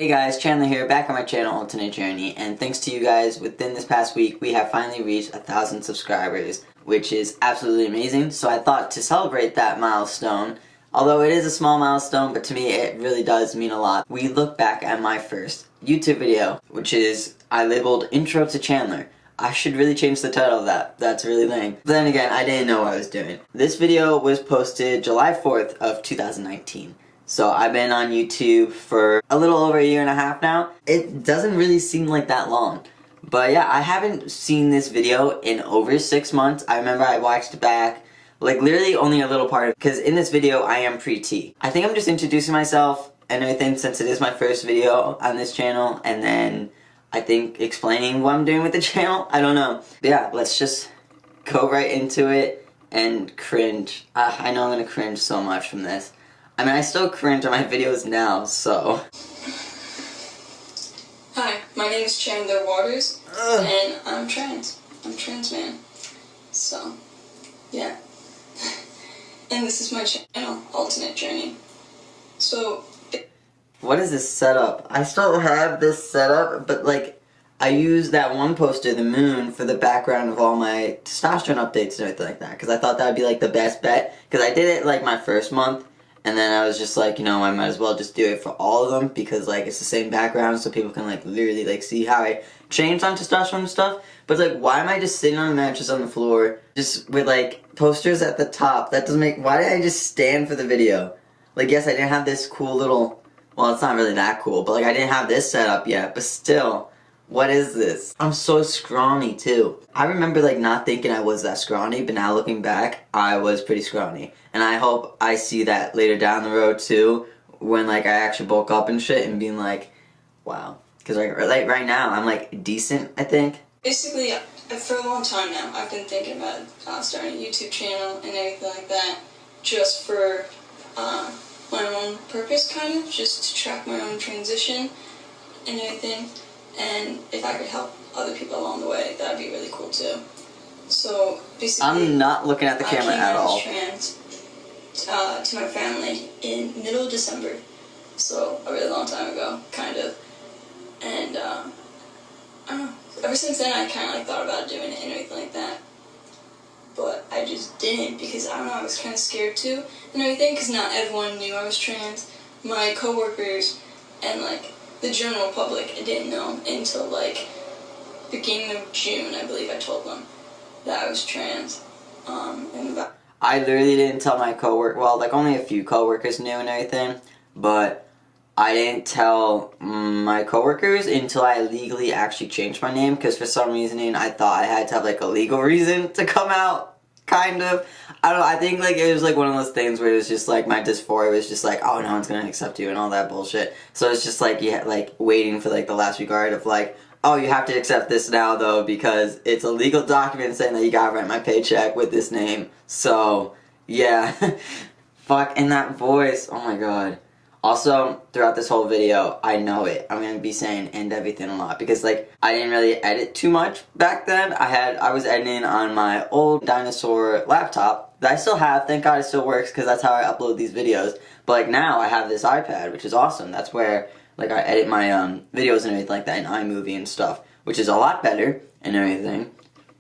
Hey guys, Chandler here, back on my channel, Alternate Journey, and thanks to you guys, within this past week, we have finally reached 1,000 subscribers, which is absolutely amazing. So I thought to celebrate that milestone, although it is a small milestone, but to me it really does mean a lot, we look back at my first YouTube video, which is, I labeled Intro to Chandler. I should really change the title of that. That's really lame. But then again, I didn't know what I was doing. This video was posted July 4th of 2019. So I've been on YouTube for a little over a year and a half now. It doesn't really seem like that long. But yeah, I haven't seen this video in over 6 months. I remember I watched it back, like literally only a little part of it, because in this video I am pre-T. I think I'm just introducing myself and everything since it is my first video on this channel, and then I think explaining what I'm doing with the channel. I don't know. But yeah, let's just go right into it and cringe. I know I'm gonna cringe so much from this. I mean, I still cringe on my videos now, so. Hi, my name is Chandler Waters, and I'm trans. I'm trans man. So, yeah. And this is my channel, Alternate Journey. So. What is this setup? I still have this setup, but like, I use that one poster, the moon, for the background of all my testosterone updates and everything like that, because I thought that would be like the best bet, because I did it like my first month. And then I was just like, you know, I might as well just do it for all of them because, like, it's the same background so people can, like, literally, like, see how I changed on testosterone and stuff. But it's like, why am I just sitting on a mattress on the floor just with, like, posters at the top? That doesn't make... Why did I just stand for the video? Like, yes, I didn't have this cool little... Well, it's not really that cool, but, like, I didn't have this set up yet. But still, what is this? I'm so scrawny, too. I remember, like, not thinking I was that scrawny, but now looking back, I was pretty scrawny. And I hope I see that later down the road, too, when, like, I actually bulk up and shit and being like, wow. Because, like, right now, I'm, like, decent, I think. Basically, for a long time now, I've been thinking about starting a YouTube channel and everything like that, just for my own purpose, kind of, just to track my own transition and everything. And if I could help other people along the way, that'd be really cool, too. So, basically, I'm not looking at the camera at all. I came out as trans to my family in middle of December, so a really long time ago, kind of. And I don't know, ever since then I kind of like thought about doing it and everything like that, but I just didn't because I don't know, I was kind of scared too and everything because not everyone knew I was trans. My coworkers and like the general public didn't know until like beginning of June, I believe I told them that I was trans. And about I literally didn't tell my coworker, well, like only a few coworkers knew and everything, but I didn't tell my coworkers until I legally actually changed my name, because for some reason I thought I had to have like a legal reason to come out, kind of. I don't know, I think like it was like one of those things where it was just like my dysphoria was just like, oh, no one's gonna accept you and all that bullshit. So it's just like, yeah, like waiting for like the last regard of like, oh, you have to accept this now, though, because it's a legal document saying that you gotta write my paycheck with this name. So, yeah. Fuck, and that voice, oh my god. Also, throughout this whole video, I know it. I'm gonna be saying and everything a lot, because, like, I didn't really edit too much back then. I was editing on my old dinosaur laptop that I still have. Thank God it still works, because that's how I upload these videos. But, like, now I have this iPad, which is awesome. That's where... like, I edit my videos and everything like that in iMovie and stuff, which is a lot better and everything.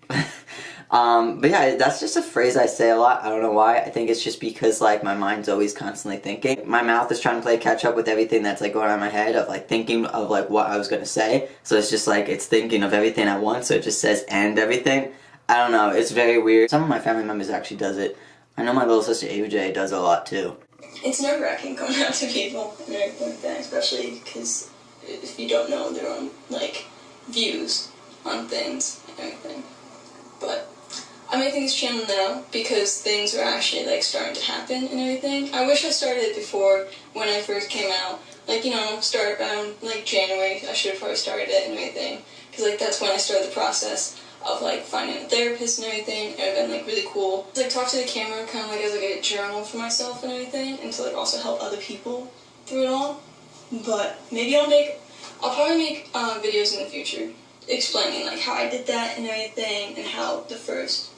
But yeah, that's just a phrase I say a lot. I don't know why. I think it's just because, like, my mind's always constantly thinking. My mouth is trying to play catch up with everything that's, like, going on in my head of, like, thinking of, like, what I was going to say. So it's just, like, it's thinking of everything at once, so it just says and everything. I don't know. It's very weird. Some of my family members actually does it. I know my little sister AJ does it a lot, too. It's nerve-wracking going out to people and everything like that, especially because if you don't know their own, like, views on things and everything. But I'm making this channel now because things are actually, like, starting to happen and everything. I wish I started it before when I first came out. Like, you know, start around, like, January. I should have probably started it and everything. Because, like, that's when I started the process of, like, finding a therapist and everything, and it's been, like, really cool. Like, talk to the camera kind of, like, as, like, a journal for myself and everything, and to, like, also help other people through it all. But maybe I'll probably make videos in the future explaining, like, how I did that and everything, and how the first...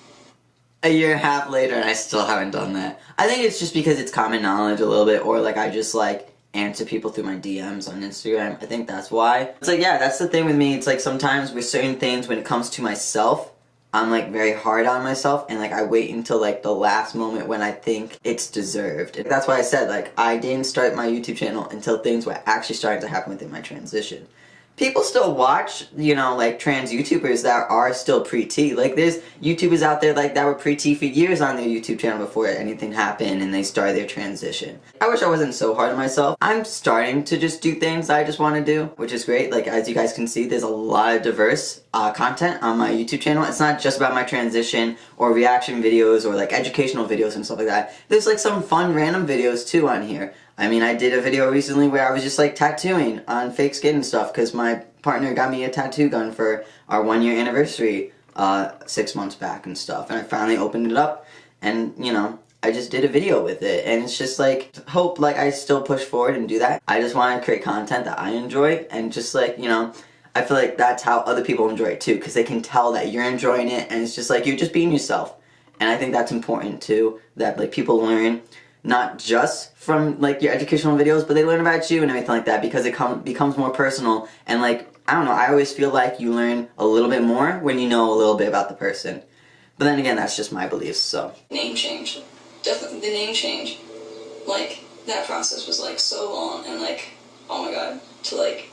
A year and a half later, and I still haven't done that. I think it's just because it's common knowledge a little bit, or, like, I just, like, answer people through my DMs on Instagram. I think that's why. It's like, yeah, that's the thing with me. It's like sometimes with certain things, when it comes to myself, I'm like very hard on myself, and like I wait until like the last moment when I think it's deserved. That's why I said like I didn't start my YouTube channel until things were actually starting to happen within my transition. People still watch, you know, like trans YouTubers that are still pre-T. Like there's YouTubers out there like that were pre-T for years on their YouTube channel before anything happened and they started their transition. I wish I wasn't so hard on myself. I'm starting to just do things I just want to do, which is great. Like as you guys can see, there's a lot of diverse content on my YouTube channel. It's not just about my transition or reaction videos or like educational videos and stuff like that. There's like some fun random videos too on here. I mean, I did a video recently where I was just like tattooing on fake skin and stuff because my partner got me a tattoo gun for our 1-year anniversary 6 months back and stuff. And I finally opened it up and, you know, I just did a video with it. And it's just like, hope like I still push forward and do that. I just want to create content that I enjoy and just like, you know, I feel like that's how other people enjoy it too, because they can tell that you're enjoying it and it's just like you're just being yourself. And I think that's important too, that like people learn not just from like your educational videos, but they learn about you and everything like that, because it becomes more personal. And like, I don't know, I always feel like you learn a little bit more when you know a little bit about the person. But then again, that's just my beliefs, so. Name change. Definitely the name change. Like, that process was like so long and like, oh my god, to like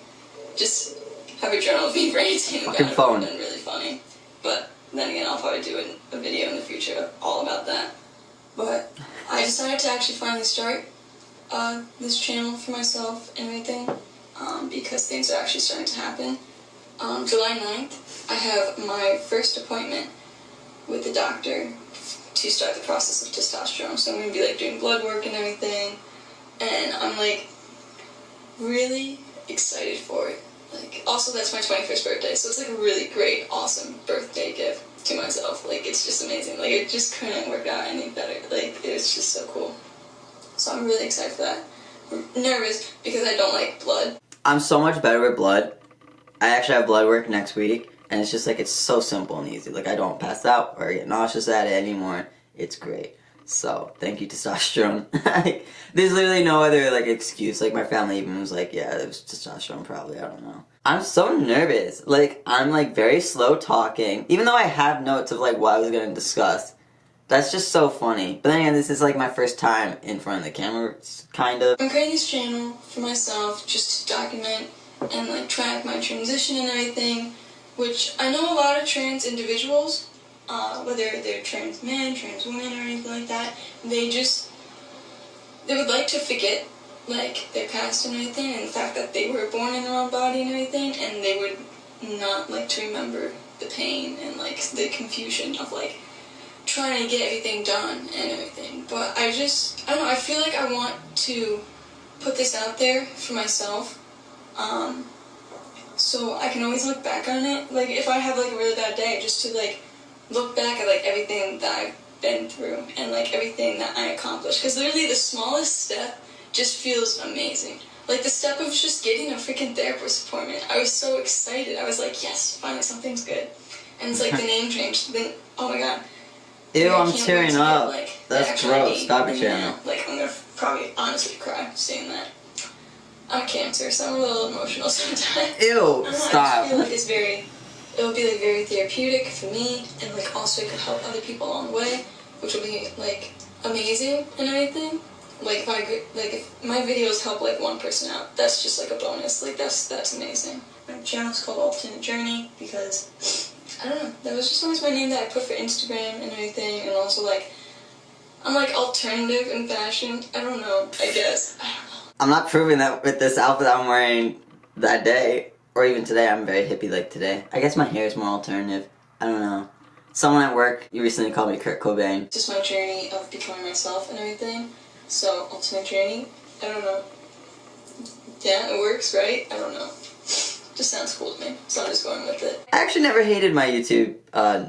just have a journal of me ranting about it would have been really funny. But then again, I'll probably do a video in the future all about that. But I decided to actually finally start this channel for myself and everything because things are actually starting to happen. July 9th, I have my first appointment with the doctor to start the process of testosterone. So I'm going to be like doing blood work and everything. And I'm like really excited for it. Like, also that's my 21st birthday, so it's like a really great, awesome birthday gift to myself. Like, it's just amazing. Like, it just couldn't work out any better. Like, it's just so cool. So I'm really excited for that. I'm nervous because I don't like blood. I'm so much better with blood. I actually have blood work next week, and it's just like, it's so simple and easy. Like, I don't pass out or get nauseous at it anymore. It's great. So, thank you, testosterone. There's literally no other, like, excuse. Like, my family even was like, yeah, it was testosterone probably, I don't know. I'm so nervous. Like, I'm, like, very slow talking. Even though I have notes of, like, what I was going to discuss. That's just so funny. But then again, this is, like, my first time in front of the camera, kind of. I'm creating this channel for myself just to document and, like, track my transition and everything. Which, I know a lot of trans individuals, whether they're trans men, trans women, or anything like that, they would like to forget, like, their past and everything, and the fact that they were born in their own body and everything, and they would not like to remember the pain and, like, the confusion of, like, trying to get everything done and everything. But I don't know, I feel like I want to put this out there for myself, so I can always look back on it. Like, if I have, like, a really bad day, just to, like, look back at, like, everything that I've been through and, like, everything that I accomplished. Because literally the smallest step just feels amazing. Like, the step of just getting a freaking therapist appointment. I was so excited. I was like, yes, finally something's good. And it's like the name change. Then, oh my god. Ew, I'm tearing up. Like, that's gross. Stop it, channel. Like, I'm gonna probably honestly cry seeing that. I'm Cancer, so I'm a little emotional sometimes. Ew, stop. I just feel like it'll be like very therapeutic for me, and like also it could help other people along the way, which will be like amazing and everything. Like if my videos help like one person out, that's just like a bonus. Like that's amazing. My channel's called Alternate Journey because I don't know, that was just always my name that I put for Instagram and everything, and also like I'm like alternative in fashion. I don't know. I guess. I don't know. I'm not proving that with this outfit I'm wearing that day. Or even today, I'm very hippie like today. I guess my hair is more alternative. I don't know. Someone at work, you recently called me Kurt Cobain. Just my journey of becoming myself and everything. So, alternate journey, I don't know. Yeah, it works, right? I don't know. Just sounds cool to me, so I'm just going with it. I actually never hated my YouTube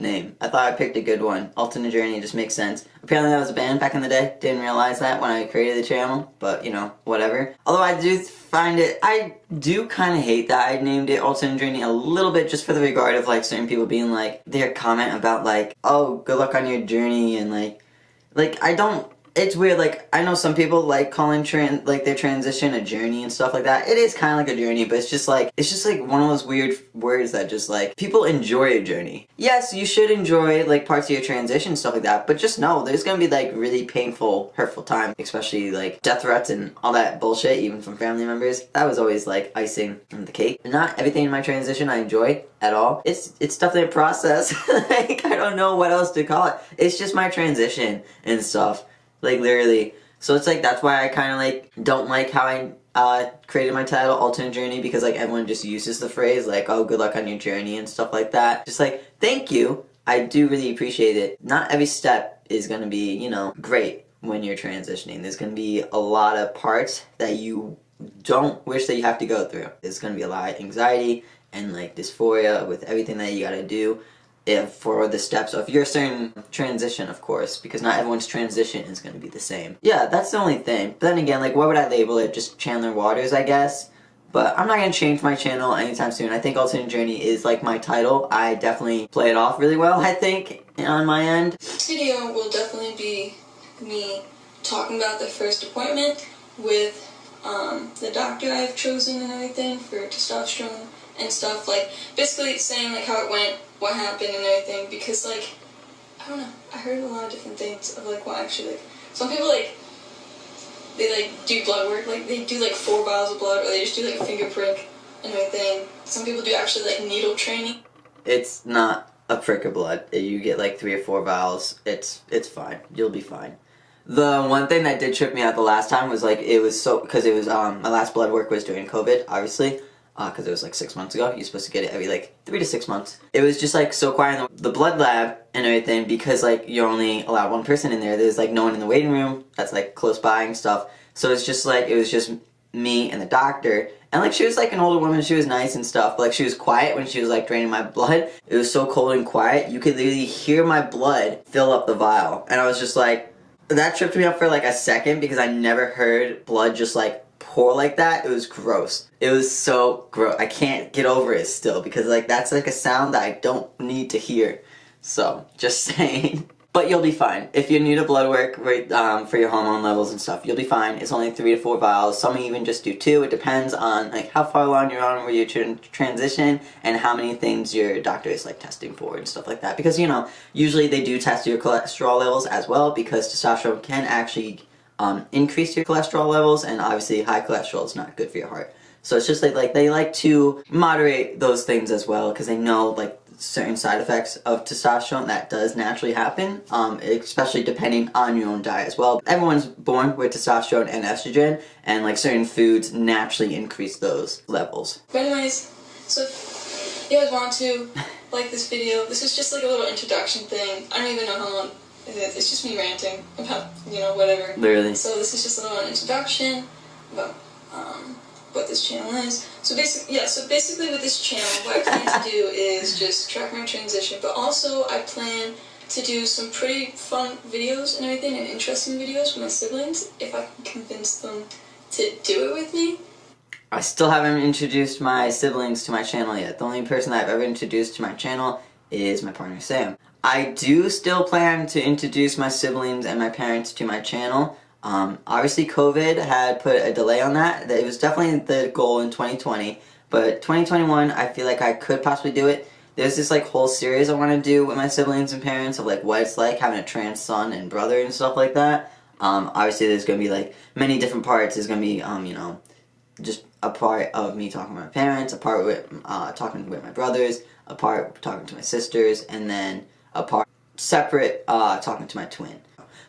name. I thought I picked a good one. Alternate Journey just makes sense. Apparently that was a band back in the day. Didn't realize that when I created the channel, but you know, whatever. Although I do kind of hate that I named it Alternate Journey a little bit, just for the regard of like certain people being like, their comment about like, oh, good luck on your journey, and like I don't, it's weird, like, I know some people like calling their transition a journey and stuff like that. It is kind of like a journey, but it's just like one of those weird words that just, like, people enjoy a journey. Yes, you should enjoy, like, parts of your transition and stuff like that, but just know there's gonna be, like, really painful, hurtful time, especially, like, death threats and all that bullshit, even from family members. That was always, like, icing on the cake. Not everything in my transition I enjoy at all. It's definitely a process. Like, I don't know what else to call it. It's just my transition and stuff. Like, literally. So it's like, that's why I kind of, like, don't like how I created my title, Alternate Journey, because, like, everyone just uses the phrase, like, oh, good luck on your journey and stuff like that. Just like, thank you. I do really appreciate it. Not every step is going to be, you know, great when you're transitioning. There's going to be a lot of parts that you don't wish that you have to go through. There's going to be a lot of anxiety and, like, dysphoria with everything that you got to do. For the steps of your certain transition, of course, because not everyone's transition is going to be the same. Yeah, that's the only thing. But then again, like, what would I label it? Just Chandler Waters, I guess. But I'm not going to change my channel anytime soon. I think Alternate Journey is, like, my title. I definitely play it off really well, I think, on my end. This video will definitely be me talking about the first appointment with the doctor I've chosen and everything for testosterone and stuff, like, basically saying, like, how it went, what happened and everything, because, like, I don't know, I heard a lot of different things of, like, what actually, like, some people, like, they, like, do blood work, like, they do, like, 4 vials of blood, or they just do, like, a finger prick and everything. Some people do actually, like, needle training. It's not a prick of blood. You get, like, 3 or 4 vials. It's fine. You'll be fine. The one thing that did trip me out the last time was, like, it was so, because it was, my last blood work was during COVID, obviously. Because it was like 6 months ago. You're supposed to get it every like 3 to 6 months. It was just like so quiet in the blood lab and everything because like you're only allowed one person in there. There's like no one in the waiting room that's like close by and stuff. So it's just like, it was just me and the doctor. And like she was like an older woman, she was nice and stuff. But like she was quiet when she was like draining my blood. It was so cold and quiet. You could literally hear my blood fill up the vial. And I was just like, that tripped me up for like a second because I never heard blood just like pour like that. It was gross. It was so gross. I can't get over it still because like that's like a sound that I don't need to hear. So just saying. But you'll be fine. If you're new to blood work for your hormone levels and stuff, you'll be fine. It's only 3 to 4 vials. Some even just do 2. It depends on like how far along you're on with your transition and how many things your doctor is like testing for and stuff like that. Because you know, usually they do test your cholesterol levels as well because testosterone can actually increase your cholesterol levels, and obviously high cholesterol is not good for your heart. So it's just like they like to moderate those things as well because they know like certain side effects of testosterone that does naturally happen, especially depending on your own diet as well. Everyone's born with testosterone and estrogen, and like certain foods naturally increase those levels. But anyways, so if you guys want to like this video, this is just like a little introduction thing. I don't even know how long it is. It's just me ranting about, you know, whatever. Literally. So this is just a little introduction about what this channel is. So basically with this channel, what I plan to do is just track my transition, but also I plan to do some pretty fun videos and everything, and interesting videos with my siblings, if I can convince them to do it with me. I still haven't introduced my siblings to my channel yet. The only person I've ever introduced to my channel is my partner Sam. I do still plan to introduce my siblings and my parents to my channel. Obviously COVID had put a delay on that. It was definitely the goal in 2020, but 2021 I feel like I could possibly do it. There's this like whole series I want to do with my siblings and parents of like what it's like having a trans son and brother and stuff like that. Obviously there's going to be like many different parts. There's going to be, you know, just a part of me talking to my parents, a part with talking with my brothers, a part talking to my sisters, and then a part separate talking to my twin.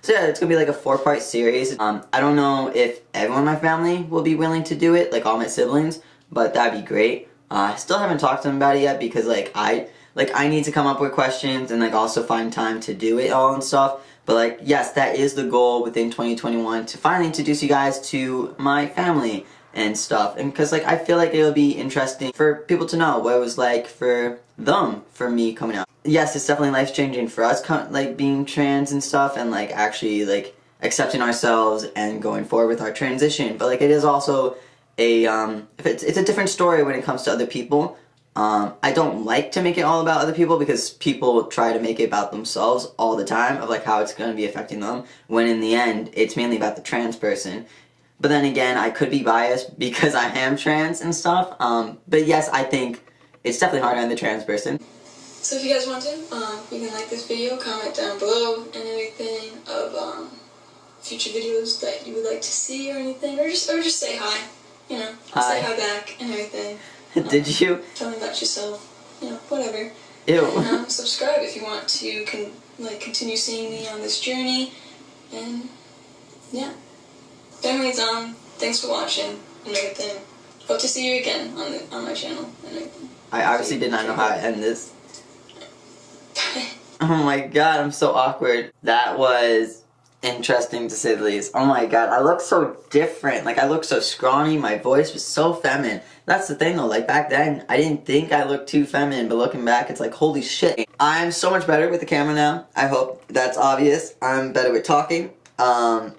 So yeah, it's going to be like a 4-part series. I don't know if everyone in my family will be willing to do it, like all my siblings, but that'd be great. I still haven't talked to them about it yet because I need to come up with questions and like also find time to do it all and stuff. But like, yes, that is the goal within 2021 to finally introduce you guys to my family and stuff. And because like I feel like it'll be interesting for people to know what it was like for them, for me coming out. Yes, it's definitely life-changing for us, like being trans and stuff, and like actually like accepting ourselves and going forward with our transition. But like it is also a it's a different story when it comes to other people. I don't like to make it all about other people because people try to make it about themselves all the time of like how it's going to be affecting them, when in the end it's mainly about the trans person. But then again, I could be biased because I am trans and stuff. But yes, I think it's definitely harder on the trans person. So if you guys want to, you can like this video, comment down below, and everything of future videos that you would like to see or anything, or just say hi, you know, Hi. say hi back and everything. Did you? Tell me about yourself, you know, whatever. Ew. And subscribe if you want to continue seeing me on this journey, and yeah. Anyways, thanks for watching and everything. Hope to see you again on my channel and everything. I obviously did not know how to end this. Oh my god, I'm so awkward. That was interesting to say the least. Oh my god, I look so different. Like, I look so scrawny, my voice was so feminine. That's the thing though, like back then, I didn't think I looked too feminine, but looking back, it's like, holy shit. I'm so much better with the camera now. I hope that's obvious. I'm better with talking.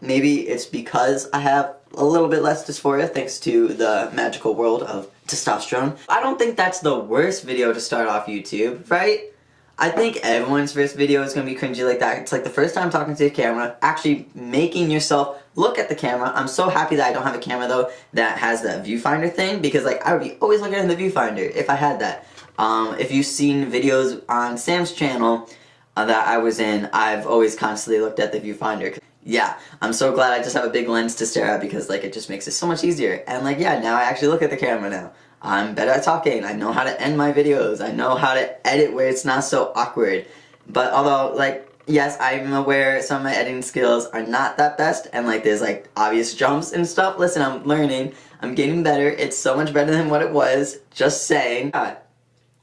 Maybe it's because I have a little bit less dysphoria thanks to the magical world of testosterone. I don't think that's the worst video to start off YouTube, right? I think everyone's first video is going to be cringy like that. It's like the first time talking to a camera, actually making yourself look at the camera. I'm so happy that I don't have a camera though that has that viewfinder thing, because like I would be always looking at the viewfinder if I had that. If you've seen videos on Sam's channel that I was in, I've always constantly looked at the viewfinder. Yeah, I'm so glad I just have a big lens to stare at, because like it just makes it so much easier. And like, yeah, now I actually look at the camera now. I'm better at talking. I know how to end my videos. I know how to edit where it's not so awkward. But although, like, yes, I'm aware some of my editing skills are not that best, and like there's like obvious jumps and stuff. Listen, I'm learning. I'm getting better. It's so much better than what it was. Just saying.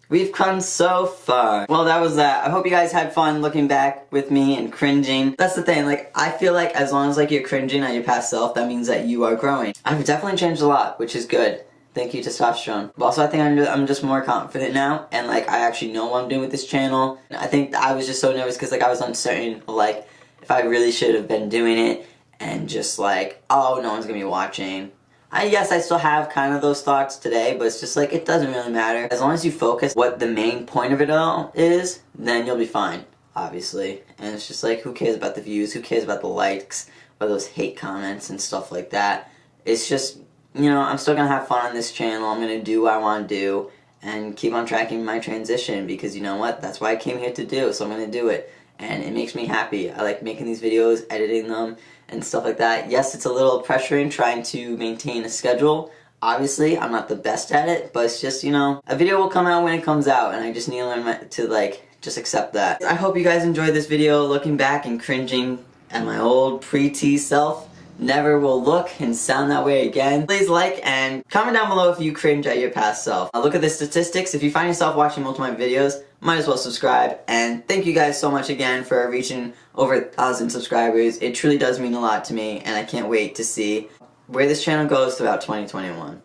We've come so far. Well, that was that. I hope you guys had fun looking back with me and cringing. That's the thing, like, I feel like as long as like you're cringing at your past self, that means that you are growing. I've definitely changed a lot, which is good. Thank you, testosterone. But also, I think I'm just more confident now, and like I actually know what I'm doing with this channel. I think I was just so nervous because like I was uncertain, like if I really should have been doing it, and just like, oh, no one's gonna be watching. Yes, I still have kind of those thoughts today, but it's just like, it doesn't really matter. As long as you focus what the main point of it all is, then you'll be fine, obviously. And it's just like, who cares about the views? Who cares about the likes? Or those hate comments and stuff like that? It's just, you know, I'm still gonna have fun on this channel. I'm gonna do what I want to do and keep on tracking my transition, because you know what? That's what I came here to do, so I'm gonna do it. And it makes me happy. I like making these videos, editing them, and stuff like that. Yes, it's a little pressuring trying to maintain a schedule. Obviously, I'm not the best at it, but it's just, you know, a video will come out when it comes out, and I just need to learn to, like, just accept that. I hope you guys enjoyed this video, looking back and cringing at my old pre-T self. Never will look and sound that way again. Please like and comment down below if you cringe at your past self. Look at the statistics. If you find yourself watching multiple of my videos, might as well subscribe. And thank you guys so much again for reaching over 1,000 subscribers. It truly does mean a lot to me, and I can't wait to see where this channel goes throughout 2021.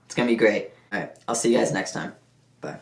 It's gonna be great. Alright, I'll see you guys next time. Bye.